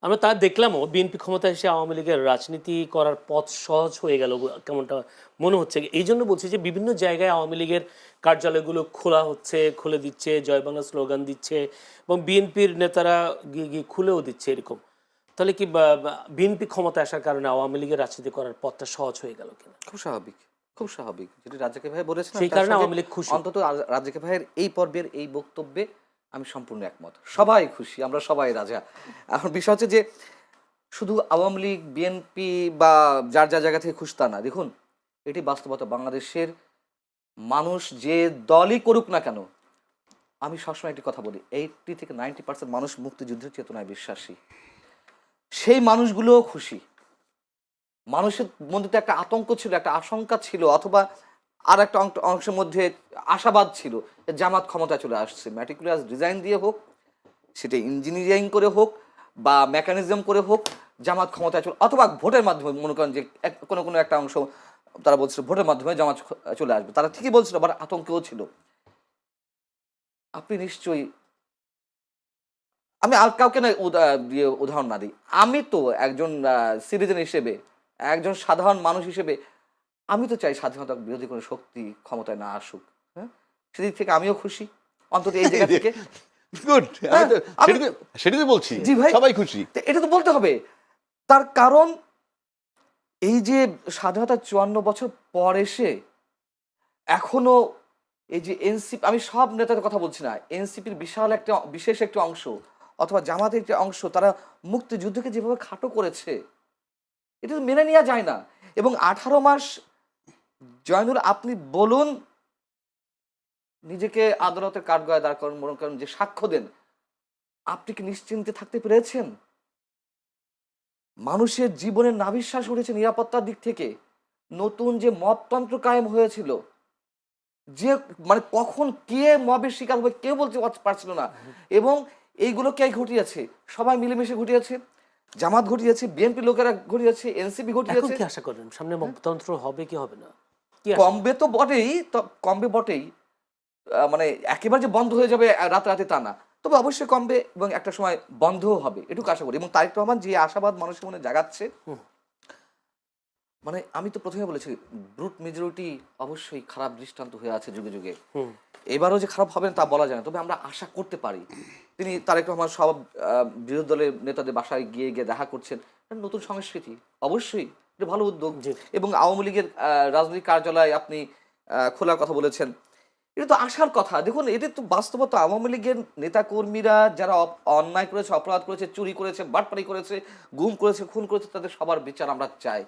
আমরা তা দেখলামও বিএনপি ক্ষমতায় এসে আওয়ামী লীগের রাজনীতি করার পথ সহজ হয়ে গেল কেমনটা মনে হচ্ছে। এই জন্য বলছি যে বিভিন্ন জায়গায় আওয়ামী লীগের কার্যালয়গুলো খোলা হচ্ছে, খুলে দিচ্ছে, জয় বাংলা স্লোগান দিচ্ছে এবং বিএনপির নেতারা গিয়ে গিয়ে খুলেও দিচ্ছে এরকম। তাহলে কি বিএনপি ক্ষমতায় আসার কারণে আওয়ামী লীগের রাজনীতি করার পথটা সহজ হয়ে গেল কিনা? খুব স্বাভাবিক, খুব স্বাভাবিক। যেটি রাজ্জাকি ভাই বলেছেন সেই কারণে আওয়ামী লীগ খুশি। অন্তত রাজ্জাকি ভাইয়ের এই পর্বের এই বক্তব্যে আমি সম্পূর্ণ একমত। সবাই খুশি, আমরা সবাই রাজা। এখন বিষয় হচ্ছে যে শুধু আওয়ামী লীগ, বিএনপি বা যার যা জায়গা থেকে খুশি তা না। দেখুন, এটি বাস্তবতা। বাংলাদেশের মানুষ যে দলই করুক না কেন, আমি সবসময় একটি কথা বলি, 80 থেকে 90% মানুষ মুক্তিযুদ্ধের চেতনায় বিশ্বাসী। সেই মানুষগুলোও খুশি। মানুষের মধ্যে তো একটা আতঙ্ক ছিল, একটা আশঙ্কা ছিল, অথবা আর একটা অংশের মধ্যে আশাবাদ ছিল জামাত ক্ষমতায় চলে আসছে। ম্যাটিকুলাস ডিজাইন দিয়ে হোক, সেটা ইঞ্জিনিয়ারিং করে হোক বা মেকানিজম করে হোক, জামাত ক্ষমতায় চলে, অথবা ভোটের মাধ্যমে মনে করেন যে কোনো কোনো একটা অংশ তারা বলছিল ভোটের মাধ্যমে জামাত চলে আসবে। তারা ঠিকই বলছিল, আবার আতঙ্কেও ছিল। আপনি নিশ্চয়ই, আমি আর কাউকে না দিয়ে উদাহরণ না দিই, আমি তো একজন সিটিজেন হিসেবে, একজন সাধারণ মানুষ হিসেবে আমি তো চাই স্বাধীনতা বিরোধী কোনো শক্তি ক্ষমতায় না আসুক। হ্যাঁ, সেদিক থেকে আমিও খুশি, অন্তত এই জায়গা থেকে। গুড, সেটাই তো বলছি। জি ভাই, সবাই খুশি। এটা তো বলতে হবে। তার কারণ এই যে স্বাধীনতা 54 বছর পর এসে এখনো এই যে এনসিপি, আমি সব নেতাদের কথা বলছি না, এনসিপির বিশাল একটা বিশেষ একটা অংশ অথবা জামাতের একটা অংশ, তারা মুক্তিযুদ্ধকে যেভাবে খাটো করেছে, এটা তো মেনে নেওয়া যায় না। এবং 18 মাস, জয়নুল আপনি বলুন, নিজেকে আদালতের কাঠগড়ায় দাঁড় করেন, মনে করেন যে সাক্ষ্য দেন, আপনি কি নিশ্চিন্তে থাকতে পেরেছেন? মানুষের জীবনের নাভিশ্বাস উঠেছে নিরাপত্তার দিক থেকে। নতুন যে মবতন্ত্র কায়েম হয়েছিল, যে মানে কখন কে মবের শিকার হবে কেউ বলতে পারছিল না। এবং এইগুলো কে ঘটিয়েছে? সবাই মিলেমিশে ঘটিয়েছে। জামাত ঘটিয়েছে, বিএনপি লোকেরা ঘটিয়েছে, এনসিপি ঘটিয়েছে। কি আশা করেন সামনে মবতন্ত্র হবে কি হবে না? কমবে তো বটেই, কমবে বটেই। মানে একেবারে যে বন্ধ হয়ে যাবে রাতে তা না, তবে অবশ্যই কমবে এবং একটা সময় বন্ধও হবে, এটুকু আশা করি। এবং তারেক রহমান যে আশাবাদ মানুষের মনে জাগাচ্ছে, মানে আমি তো প্রথমে বলেছি, ব্রুট মেজরিটি অবশ্যই খারাপ দৃষ্টান্ত হয়ে আছে যুগে যুগে। এবারও যে খারাপ হবে না তা বলা যায় না, তবে আমরা আশা করতে পারি। তিনি তারেক রহমান সব বিরোধী দলের নেতাদের বাসায় গিয়ে গিয়ে দেখা করছেন, নতুন সংস্কৃতি, অবশ্যই এটা ভালো উদ্যোগ। এবং আওয়ামী লীগের রাজনৈতিক কার্যালয় আপনি খোলার কথা বলেছেন, এটা তো আসার কথা। দেখুন, এটা তো বাস্তবতা। আওয়ামী লীগের নেতাকর্মীরা যারা অন্যায় করেছে, অপরাধ করেছে, চুরি করেছে, বাটপারি করেছে, গুম করেছে, খুন করেছে, তাদের সবার বিচার আমরা চাই।